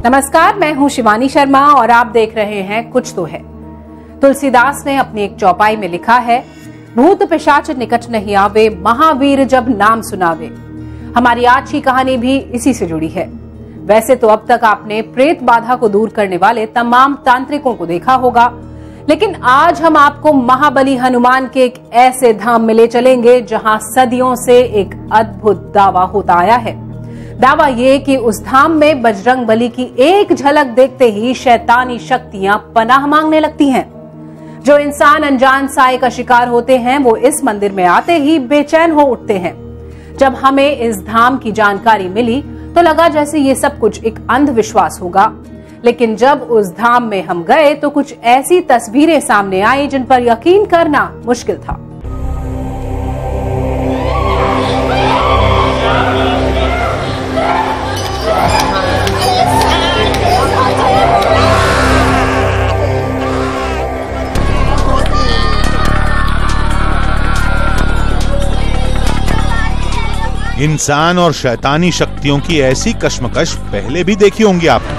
नमस्कार, मैं हूं शिवानी शर्मा और आप देख रहे हैं कुछ तो है। तुलसीदास ने अपनी एक चौपाई में लिखा है, भूत पिशाच निकट नहीं आवे, महावीर जब नाम सुनावे। हमारी आज की कहानी भी इसी से जुड़ी है। वैसे तो अब तक आपने प्रेत बाधा को दूर करने वाले तमाम तांत्रिकों को देखा होगा, लेकिन आज हम आपको महाबली हनुमान के एक ऐसे धाम में ले चलेंगे जहां सदियों से एक अद्भुत दावा होता आया है। दावा ये कि उस धाम में बजरंग बली की एक झलक देखते ही शैतानी शक्तियां पनाह मांगने लगती हैं। जो इंसान अनजान साए का शिकार होते हैं वो इस मंदिर में आते ही बेचैन हो उठते हैं। जब हमें इस धाम की जानकारी मिली तो लगा जैसे ये सब कुछ एक अंधविश्वास होगा, लेकिन जब उस धाम में हम गए तो कुछ ऐसी तस्वीरें सामने आई जिन पर यकीन करना मुश्किल था। इंसान और शैतानी शक्तियों की ऐसी कश्मकश पहले भी देखी होंगी आपने।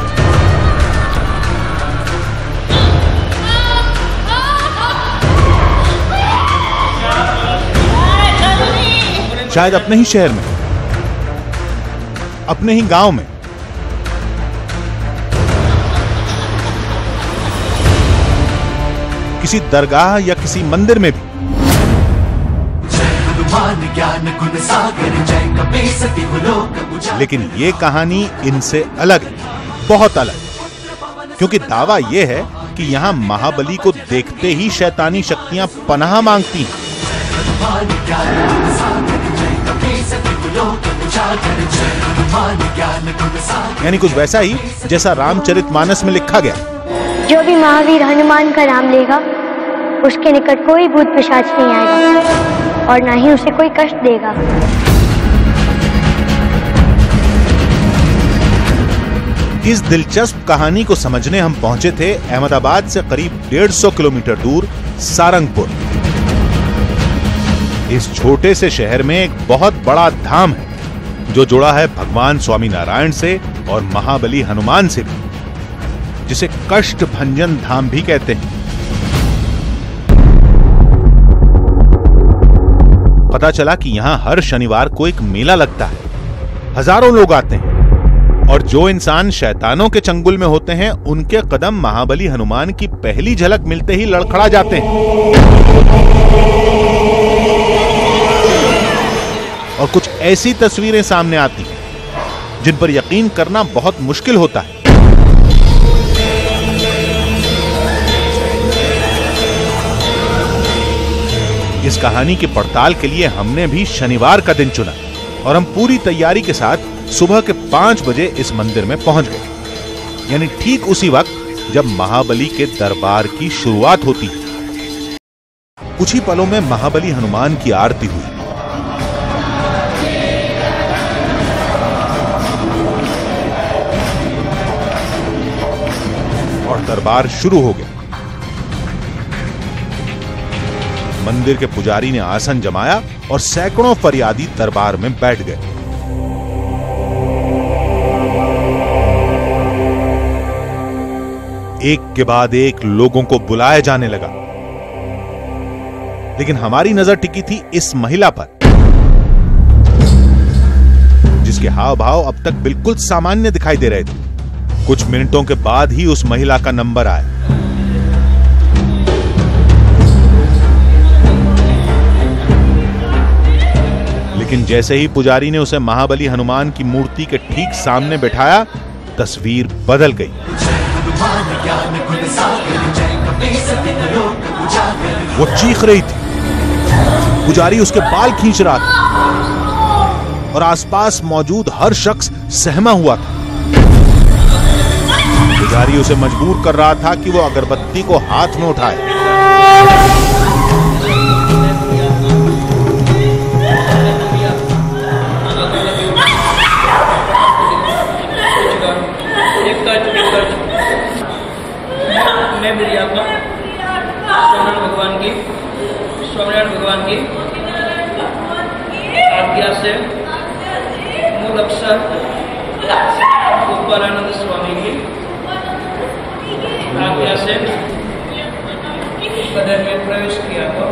शायद अपने ही शहर में, अपने ही गांव में, किसी दरगाह या किसी मंदिर में भी। लेकिन ये कहानी इनसे अलग है, बहुत अलग, क्योंकि दावा यह है कि यहां महाबली को देखते ही शैतानी शक्तियां पनाह मांगती हैं। यानी कुछ वैसा ही जैसा रामचरितमानस में लिखा गया, जो भी महावीर हनुमान का नाम लेगा उसके निकट कोई भूत पिशाच नहीं आएगा और ना ही उसे कोई कष्ट देगा। इस दिलचस्प कहानी को समझने हम पहुंचे थे अहमदाबाद से करीब 150 किलोमीटर दूर सारंगपुर। इस छोटे से शहर में एक बहुत बड़ा धाम है जो जुड़ा है भगवान स्वामीनारायण से और महाबली हनुमान से भी, जिसे कष्ट भंजन धाम भी कहते हैं। पता चला कि यहां हर शनिवार को एक मेला लगता है, हजारों लोग आते हैं और जो इंसान शैतानों के चंगुल में होते हैं उनके कदम महाबली हनुमान की पहली झलक मिलते ही लड़खड़ा जाते हैं। और कुछ ऐसी तस्वीरें सामने आती हैं जिन पर यकीन करना बहुत मुश्किल होता है। इस कहानी की पड़ताल के लिए हमने भी शनिवार का दिन चुना और हम पूरी तैयारी के साथ सुबह के 5 बजे इस मंदिर में पहुंच गए, यानी ठीक उसी वक्त जब महाबली के दरबार की शुरुआत होती है। कुछ ही पलों में महाबली हनुमान की आरती हुई और दरबार शुरू हो गया। मंदिर के पुजारी ने आसन जमाया और सैकड़ों फरियादी दरबार में बैठ गए। एक के बाद एक लोगों को बुलाया जाने लगा, लेकिन हमारी नजर टिकी थी इस महिला पर, जिसके हाव भाव अब तक बिल्कुल सामान्य दिखाई दे रहे थे। कुछ मिनटों के बाद ही उस महिला का नंबर आया। लेकिन जैसे ही पुजारी ने उसे महाबली हनुमान की मूर्ति के ठीक सामने बैठाया, तस्वीर बदल गई। वो चीख रही थी, पुजारी उसके बाल खींच रहा था और आसपास मौजूद हर शख्स सहमा हुआ था। पुजारी उसे मजबूर कर रहा था कि वो अगरबत्ती को हाथ में उठाए। स्वामीनारायण भगवान की आज्ञा से मूल अक्षर गोपालानंद स्वामी की मंदिर में प्रवेश किया तो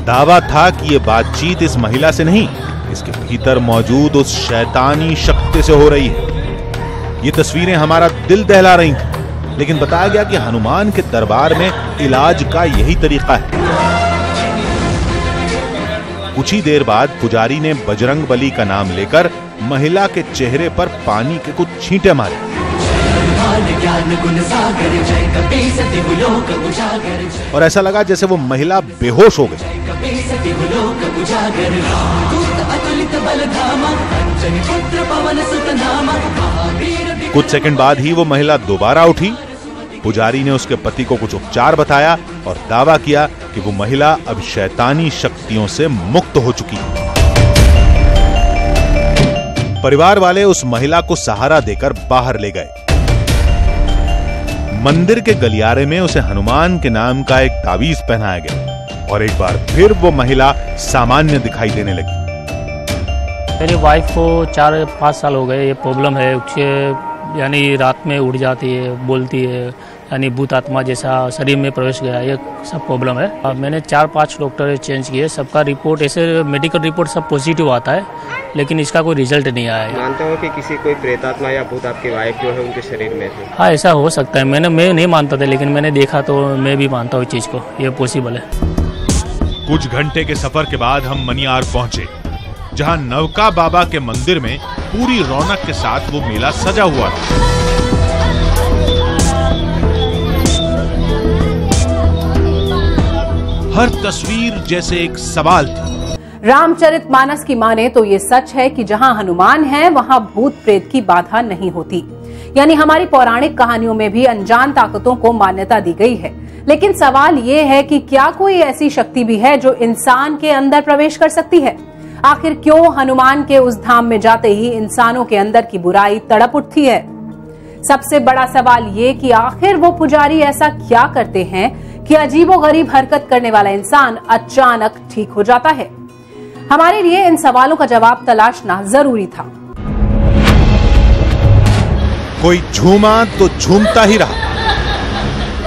दावा था कि ये बातचीत इस महिला से नहीं, इसके भीतर मौजूद उस शैतानी शक्ति से हो रही है। ये तस्वीरें हमारा दिल दहला रही थी, लेकिन बताया गया कि हनुमान के दरबार में इलाज का यही तरीका है। कुछ ही देर बाद पुजारी ने बजरंग बली का नाम लेकर महिला के चेहरे पर पानी के कुछ छींटे मारे और ऐसा लगा जैसे वो महिला बेहोश हो गई। कुछ सेकंड बाद ही वो महिला दोबारा उठी। पुजारी ने उसके पति को कुछ उपचार बताया और दावा किया कि वो महिला अब शैतानी शक्तियों से मुक्त हो चुकी है। परिवार वाले उस महिला को सहारा देकर बाहर ले गए। मंदिर के गलियारे में उसे हनुमान के नाम का एक तावीज पहनाया गया और एक बार फिर वो महिला सामान्य दिखाई देने लगी। मेरी वाइफ को 4-5 साल हो गए ये प्रॉब्लम है। उसके यानी रात में उड़ जाती है, बोलती है, यानी भूत आत्मा जैसा शरीर में प्रवेश गया, ये सब प्रॉब्लम है। मैंने 4-5 डॉक्टर चेंज किए, सबका रिपोर्ट ऐसे मेडिकल रिपोर्ट सब पॉजिटिव आता है, लेकिन इसका कोई रिजल्ट नहीं आया है। मानते हो कि किसी कोई प्रेतात्मा या भूत आपकी वाइफ जो है उनके शरीर में थे? हाँ, ऐसा हो सकता है। मैं नहीं मानता था, लेकिन मैंने देखा तो मैं भी मानता हूँ इस चीज़ को, ये पॉसिबल है। कुछ घंटे के सफर के बाद हम मनियार पहुंचे, जहां नवका बाबा के मंदिर में पूरी रौनक के साथ वो मेला सजा हुआ था। हर तस्वीर जैसे एक सवाल थी। रामचरितमानस की माने तो ये सच है कि जहां हनुमान है वहां भूत प्रेत की बाधा नहीं होती। यानी हमारी पौराणिक कहानियों में भी अनजान ताकतों को मान्यता दी गई है। लेकिन सवाल ये है कि क्या कोई ऐसी शक्ति भी है जो इंसान के अंदर प्रवेश कर सकती है? आखिर क्यों हनुमान के उस धाम में जाते ही इंसानों के अंदर की बुराई तड़प उठती है? सबसे बड़ा सवाल ये कि आखिर वो पुजारी ऐसा क्या करते हैं कि अजीबोगरीब हरकत करने वाला इंसान अचानक ठीक हो जाता है? हमारे लिए इन सवालों का जवाब तलाशना जरूरी था। कोई झूमा तो झूमता ही रहा,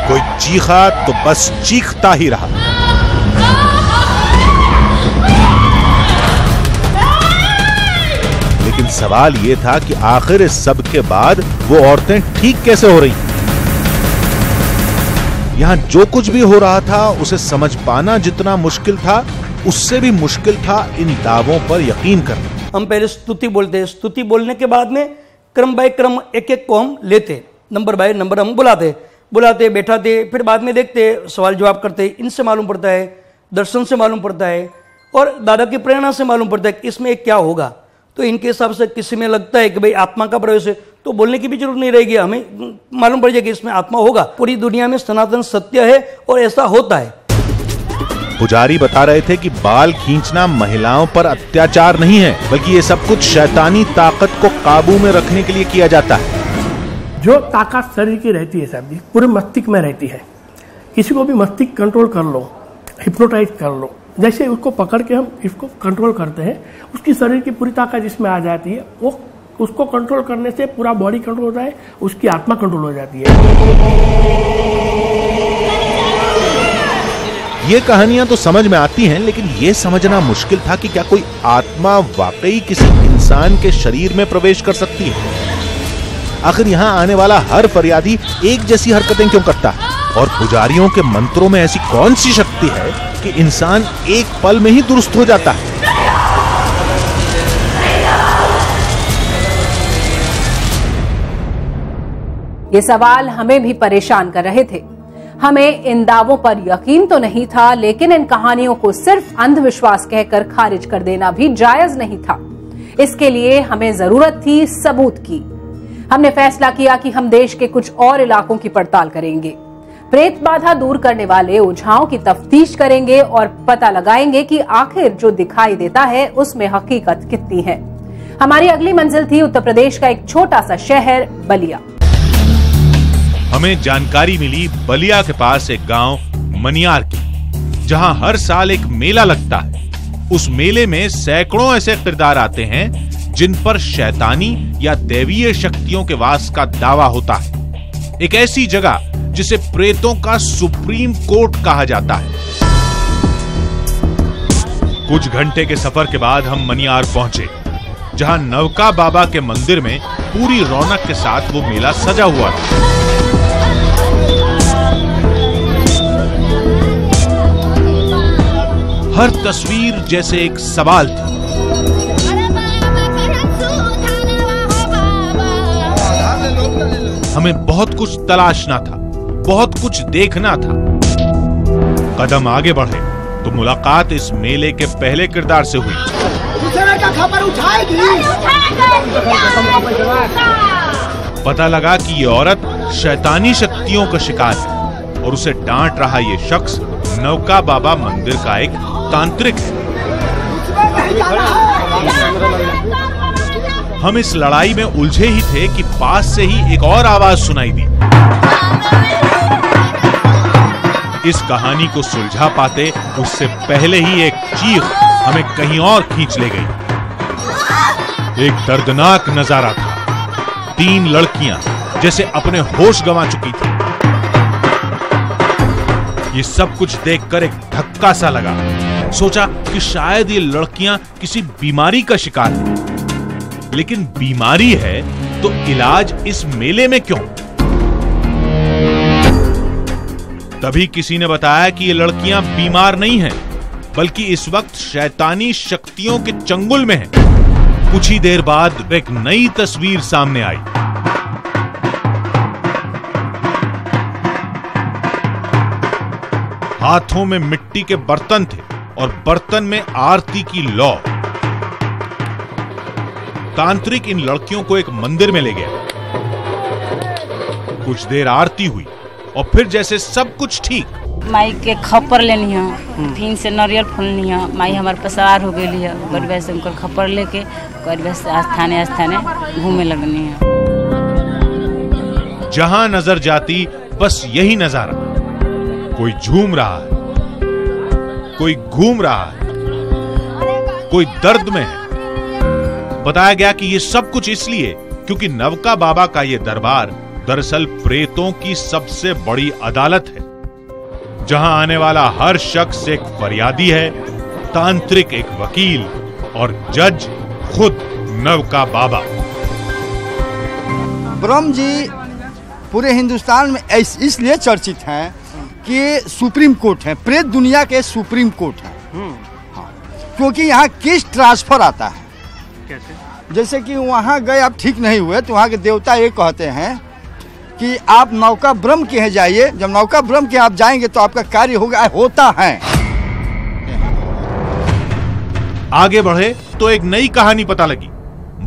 कोई चीखा तो बस चीखता ही रहा। लेकिन सवाल यह था कि आखिर इस सब के बाद वो औरतें ठीक कैसे हो रही? यहां जो कुछ भी हो रहा था उसे समझ पाना जितना मुश्किल था, उससे भी मुश्किल था इन दावों पर यकीन करना। हम पहले स्तुति बोलते हैं, स्तुति बोलने के बाद में क्रम बाय क्रम एक एक को हम लेते, नंबर बाय नंबर हम बुलाते बैठाते, फिर बाद में देखते, सवाल जवाब करते। इनसे मालूम पड़ता है, दर्शन से मालूम पड़ता है और दादा की प्रेरणा से मालूम पड़ता है कि इसमें क्या होगा। तो इनके हिसाब से किसी में लगता है कि भाई आत्मा का प्रवेश है, तो बोलने की भी जरूरत नहीं रहेगी, हमें मालूम पड़ जाएगा इसमें आत्मा होगा। पूरी दुनिया में सनातन सत्य है और ऐसा होता है। पुजारी बता रहे थे कि बाल खींचना महिलाओं पर अत्याचार नहीं है, बल्कि ये सब कुछ शैतानी ताकत को काबू में रखने के लिए किया जाता है। जो ताकत शरीर की रहती है साहब जी, पूरे मस्तिष्क में रहती है। किसी को भी मस्तिष्क कंट्रोल कर लो, हिप्नोटाइज कर लो, जैसे उसको पकड़ के हम इसको कंट्रोल करते हैं, उसकी शरीर की पूरी ताकत जिसमें आ जाती है। वो उसको कंट्रोल करने से पूरा बॉडी कंट्रोल होता है, उसकी आत्मा कंट्रोल हो जाती है। ये कहानियां तो समझ में आती हैं, लेकिन ये समझना मुश्किल था कि क्या कोई आत्मा वाकई किसी इंसान के शरीर में प्रवेश कर सकती है। आखिर यहाँ आने वाला हर फरियादी एक जैसी हरकतें क्यों करता है? और पुजारियों के मंत्रों में ऐसी कौन सी शक्ति है कि इंसान एक पल में ही दुरुस्त हो जाता है? ये सवाल हमें भी परेशान कर रहे थे। हमें इन दावों पर यकीन तो नहीं था, लेकिन इन कहानियों को सिर्फ अंधविश्वास कहकर खारिज कर देना भी जायज नहीं था। इसके लिए हमें जरूरत थी सबूत की। हमने फैसला किया कि हम देश के कुछ और इलाकों की पड़ताल करेंगे, प्रेत बाधा दूर करने वाले ओझाओं की तफ्तीश करेंगे और पता लगाएंगे कि आखिर जो दिखाई देता है उसमें हकीकत कितनी है। हमारी अगली मंजिल थी उत्तर प्रदेश का एक छोटा सा शहर बलिया। हमें जानकारी मिली बलिया के पास एक गांव मनियार की, जहां हर साल एक मेला लगता है। उस मेले में सैकड़ों ऐसे किरदार आते हैं जिन पर शैतानी या दैवीय शक्तियों के वास का दावा होता है। एक ऐसी जगह जिसे प्रेतों का सुप्रीम कोर्ट कहा जाता है। कुछ घंटे के सफर के बाद हम मनियार पहुंचे, जहां नवका बाबा के मंदिर में पूरी रौनक के साथ वो मेला सजा हुआ था। हर तस्वीर जैसे एक सवाल थी। हमें बहुत कुछ तलाशना था, बहुत कुछ देखना था। कदम आगे बढ़े तो मुलाकात इस मेले के पहले किरदार से हुई। पता लगा कि ये औरत शैतानी शक्तियों का शिकार है और उसे डांट रहा ये शख्स नवका बाबा मंदिर का एक तांत्रिक है। हम इस लड़ाई में उलझे ही थे कि पास से ही एक और आवाज सुनाई दी। इस कहानी को सुलझा पाते उससे पहले ही एक चीख हमें कहीं और खींच ले गई। एक दर्दनाक नजारा था। 3 लड़कियां जैसे अपने होश गंवा चुकी थी। ये सब कुछ देखकर एक धक्का सा लगा। सोचा कि शायद ये लड़कियां किसी बीमारी का शिकार हैं। लेकिन बीमारी है तो इलाज इस मेले में क्यों? तभी किसी ने बताया कि ये लड़कियां बीमार नहीं हैं, बल्कि इस वक्त शैतानी शक्तियों के चंगुल में हैं। कुछ ही देर बाद एक नई तस्वीर सामने आई। हाथों में मिट्टी के बर्तन थे और बर्तन में आरती की लौ। तांत्रिक इन लड़कियों को एक मंदिर में ले गया। कुछ देर आरती हुई और फिर जैसे सब कुछ ठीक। माई के खप्पर लेनी है, फिर से नारियल फूलनी है। माई हमारे पसार हो गई है, गरीब से उनका खप्पर लेके गरीब से आस्थाने आस्थाने घूमे लगनी है। जहां नजर जाती बस यही नजारा। कोई झूम रहा है, कोई घूम रहा है, कोई दर्द में है। बताया गया कि ये सब कुछ इसलिए क्योंकि नवका बाबा का ये दरबार दरअसल प्रेतों की सबसे बड़ी अदालत है, जहां आने वाला हर शख्स एक फरियादी है, तांत्रिक एक वकील और जज खुद नवका बाबा। ब्रह्म जी पूरे हिंदुस्तान में इसलिए चर्चित हैं कि सुप्रीम कोर्ट है, प्रेत दुनिया के सुप्रीम कोर्ट है। हाँ, क्योंकि यहाँ केस ट्रांसफर आता है। कैसे? जैसे कि वहाँ गए आप ठीक नहीं हुए तो वहाँ के देवता ये कहते हैं कि आप नौका ब्रह्म के यहाँ जाइए। जब नौका ब्रह्म के आप जाएंगे तो आपका कार्य होता है। आगे बढ़े तो एक नई कहानी पता लगी।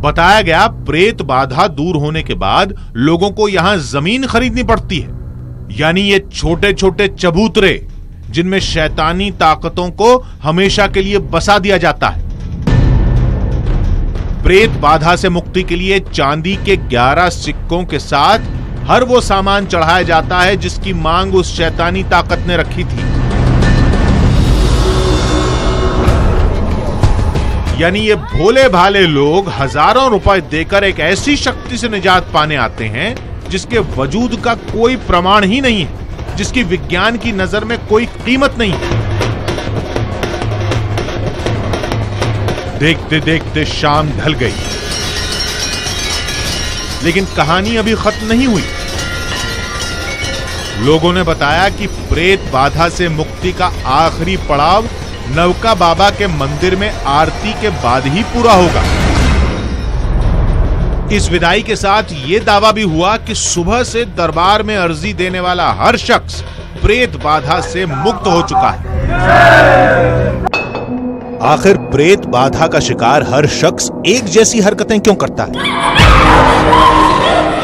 बताया गया प्रेत बाधा दूर होने के बाद लोगों को यहाँ जमीन खरीदनी पड़ती है, यानी ये छोटे छोटे चबूतरे जिनमें शैतानी ताकतों को हमेशा के लिए बसा दिया जाता है। प्रेत बाधा से मुक्ति के लिए चांदी के 11 सिक्कों के साथ हर वो सामान चढ़ाया जाता है जिसकी मांग उस शैतानी ताकत ने रखी थी। यानी ये भोले भाले लोग हजारों रुपए देकर एक ऐसी शक्ति से निजात पाने आते हैं जिसके वजूद का कोई प्रमाण ही नहीं है, जिसकी विज्ञान की नजर में कोई कीमत नहीं है। देखते देखते शाम ढल गई, लेकिन कहानी अभी खत्म नहीं हुई। लोगों ने बताया कि प्रेत बाधा से मुक्ति का आखिरी पड़ाव नवका बाबा के मंदिर में आरती के बाद ही पूरा होगा। इस विदाई के साथ यह दावा भी हुआ कि सुबह से दरबार में अर्जी देने वाला हर शख्स प्रेत बाधा से मुक्त हो चुका है। आखिर प्रेत बाधा का शिकार हर शख्स एक जैसी हरकतें क्यों करता है?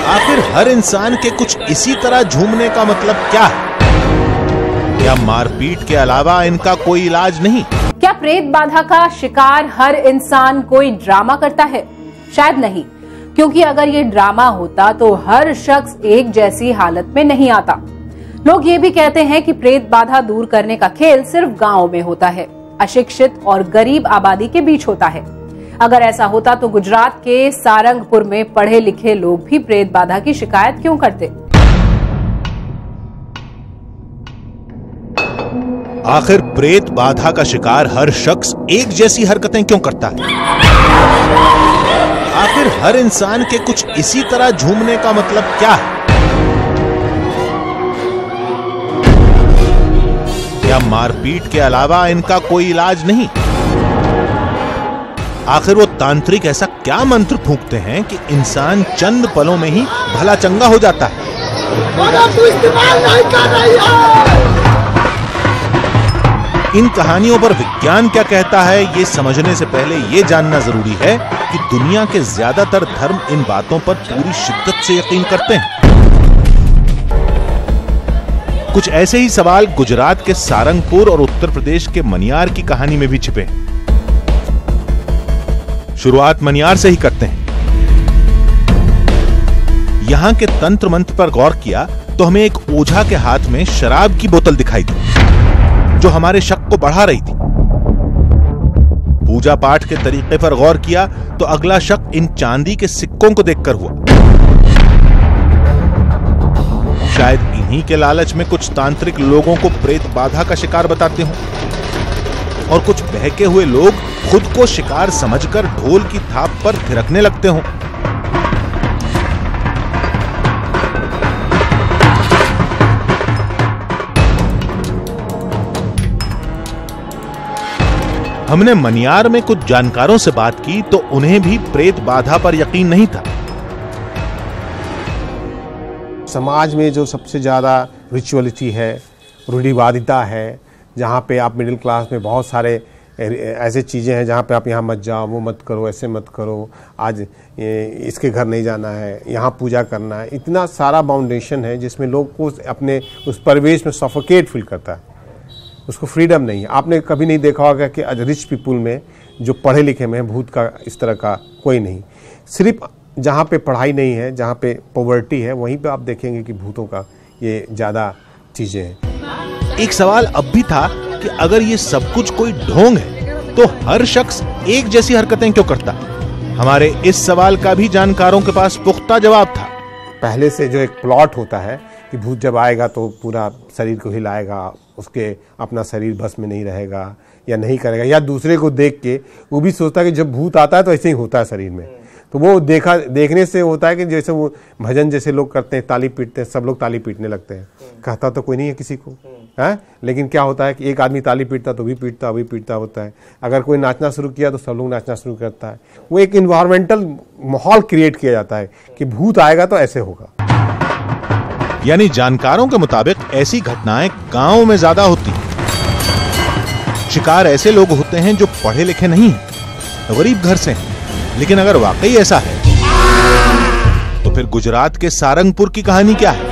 आखिर हर इंसान के कुछ इसी तरह झूमने का मतलब क्या है? क्या मारपीट के अलावा इनका कोई इलाज नहीं? क्या प्रेत बाधा का शिकार हर इंसान कोई ड्रामा करता है? शायद नहीं, क्योंकि अगर ये ड्रामा होता तो हर शख्स एक जैसी हालत में नहीं आता। लोग ये भी कहते हैं कि प्रेत बाधा दूर करने का खेल सिर्फ गांव में होता है, अशिक्षित और गरीब आबादी के बीच होता है। अगर ऐसा होता तो गुजरात के सारंगपुर में पढ़े लिखे लोग भी प्रेत बाधा की शिकायत क्यों करते? आखिर प्रेत बाधा का शिकार हर शख्स एक जैसी हरकतें क्यों करता है? आखिर हर इंसान के कुछ इसी तरह झूमने का मतलब क्या है? क्या मारपीट के अलावा इनका कोई इलाज नहीं? आखिर वो तांत्रिक ऐसा क्या मंत्र फूंकते हैं कि इंसान चंद पलों में ही भला चंगा हो जाता है? इन कहानियों पर विज्ञान क्या कहता है, ये समझने से पहले ये जानना जरूरी है कि दुनिया के ज्यादातर धर्म इन बातों पर पूरी शिद्दत से यकीन करते हैं। कुछ ऐसे ही सवाल गुजरात के सारंगपुर और उत्तर प्रदेश के मनियार की कहानी में भी छिपे हैं। शुरुआत मनियार से ही करते हैं। यहां के तंत्र मंत्र पर गौर किया तो हमें एक ओझा के हाथ में शराब की बोतल दिखाई दी, जो हमारे शक को बढ़ा रही थी। पूजा पाठ के तरीके पर गौर किया तो अगला शक इन चांदी के सिक्कों को देखकर हुआ। शायद इन्हीं के लालच में कुछ तांत्रिक लोगों को प्रेत बाधा का शिकार बताते हों और कुछ बहके हुए लोग खुद को शिकार समझकर ढोल की थाप पर थिरकने लगते हों। हमने मनियार में कुछ जानकारों से बात की तो उन्हें भी प्रेत बाधा पर यकीन नहीं था। समाज में जो सबसे ज़्यादा रिचुअलिटी है, रूढ़िवादिता है, जहाँ पे आप मिडिल क्लास में बहुत सारे ऐसे चीज़ें हैं जहाँ पे आप यहाँ मत जाओ, वो मत करो, ऐसे मत करो, आज इसके घर नहीं जाना है, यहाँ पूजा करना है, इतना सारा बाउंडेशन है जिसमें लोग को अपने उस परिवेश में सफोकेट फील करता है, उसको फ्रीडम नहीं है। आपने कभी नहीं देखा होगा कि रिच पीपुल में जो पढ़े लिखे में भूत का इस तरह का कोई नहीं। सिर्फ जहाँ पे पढ़ाई नहीं है, जहाँ पे पॉवर्टी है, वहीं पे आप देखेंगे कि भूतों का ये ज़्यादा चीज़ें हैं। एक सवाल अब भी था कि अगर ये सब कुछ कोई ढोंग है तो हर शख्स एक जैसी हरकतें क्यों करता है? हमारे इस सवाल का भी जानकारों के पास पुख्ता जवाब था। पहले से जो एक प्लॉट होता है कि भूत जब आएगा तो पूरा शरीर को हिलाएगा, उसके अपना शरीर बस में नहीं रहेगा या नहीं करेगा, या दूसरे को देख के वो भी सोचता है कि जब भूत आता है तो ऐसे ही होता है शरीर में। तो वो देखने से होता है कि जैसे वो भजन जैसे लोग करते हैं, ताली पीटते हैं, सब लोग ताली पीटने लगते हैं। कहता तो कोई नहीं है किसी को, है, लेकिन क्या होता है कि एक आदमी ताली पीटता तो भी पीटता होता है। अगर कोई नाचना शुरू किया तो सब लोग नाचना शुरू करता है। वो एक इन्वायरमेंटल माहौल क्रिएट किया जाता है कि भूत आएगा तो ऐसे होगा। यानी जानकारों के मुताबिक ऐसी घटनाएं गांवों में ज्यादा होती हैं। शिकार ऐसे लोग होते हैं जो पढ़े लिखे नहीं हैं, गरीब घर से हैं। लेकिन अगर वाकई ऐसा है तो फिर गुजरात के सारंगपुर की कहानी क्या है?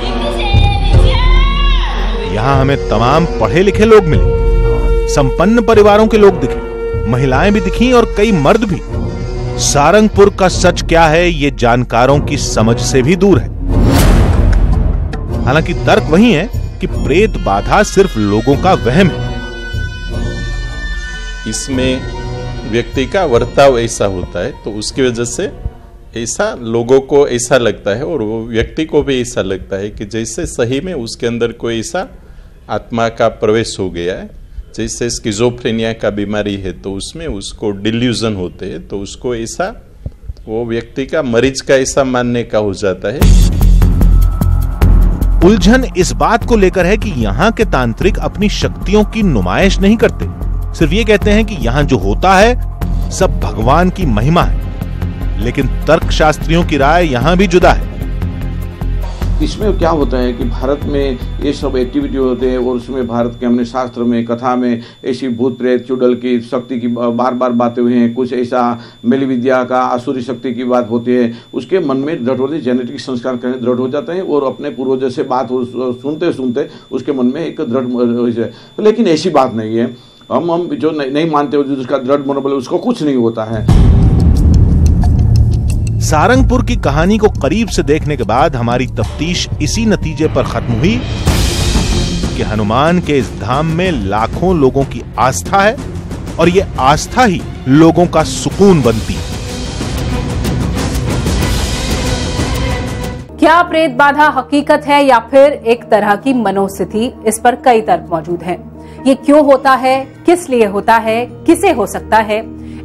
यहां हमें तमाम पढ़े लिखे लोग मिले, संपन्न परिवारों के लोग दिखे, महिलाएं भी दिखीं और कई मर्द भी। सारंगपुर का सच क्या है ये जानकारों की समझ से भी दूर है। हालांकि तर्क वही है कि प्रेत बाधा सिर्फ लोगों का वहम है। इसमें व्यक्ति का वर्ताव ऐसा होता है तो उसकी वजह से ऐसा लोगों को ऐसा लगता है और वो व्यक्ति को भी ऐसा लगता है कि जैसे सही में उसके अंदर कोई ऐसा आत्मा का प्रवेश हो गया है। जैसे स्किज़ोफ्रेनिया का बीमारी है तो उसमें उसको डिल्यूजन होते हैं, तो उसको ऐसा वो व्यक्ति का मरीज का ऐसा मानने का हो जाता है। उलझन इस बात को लेकर है कि यहाँ के तांत्रिक अपनी शक्तियों की नुमाइश नहीं करते, सिर्फ ये कहते हैं कि यहाँ जो होता है सब भगवान की महिमा है। लेकिन तर्कशास्त्रियों की राय यहाँ भी जुदा है। इसमें क्या होता है कि भारत में ये सब एक्टिविटी होते हैं और उसमें भारत के हमने शास्त्र में कथा में ऐसी भूत प्रेत चुड़ैल की शक्ति की बार बार बातें हुई हैं। कुछ ऐसा मेली विद्या का आसुरी शक्ति की बात होती है, उसके मन में दृढ़ होती, जेनेटिक संस्कार करने दृढ़ हो जाते हैं और अपने पूर्वजों से बात सुनते सुनते उसके मन में एक दृढ़। लेकिन ऐसी बात नहीं है। हम जो नहीं मानते उसका दृढ़ मनोबल, उसको कुछ नहीं होता है। सारंगपुर की कहानी को करीब से देखने के बाद हमारी तफ्तीश इसी नतीजे पर खत्म हुई कि हनुमान के इस धाम में लाखों लोगों की आस्था है और ये आस्था ही लोगों का सुकून बनती है। क्या प्रेत बाधा हकीकत है या फिर एक तरह की मनोस्थिति? इस पर कई तर्क मौजूद हैं। ये क्यों होता है, किस लिए होता है, किसे हो सकता है,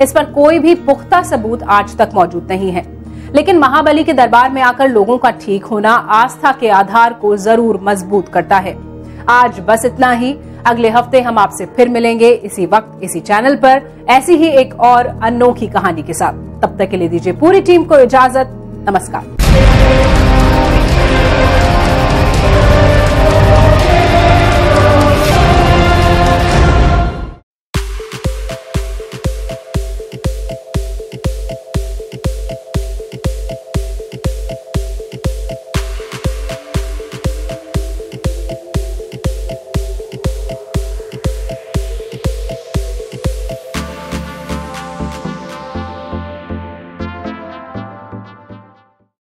इस पर कोई भी पुख्ता सबूत आज तक मौजूद नहीं है। लेकिन महाबली के दरबार में आकर लोगों का ठीक होना आस्था के आधार को जरूर मजबूत करता है। आज बस इतना ही। अगले हफ्ते हम आपसे फिर मिलेंगे इसी वक्त इसी चैनल पर ऐसी ही एक और अनोखी कहानी के साथ। तब तक के लिए दीजिए पूरी टीम को इजाजत। नमस्कार।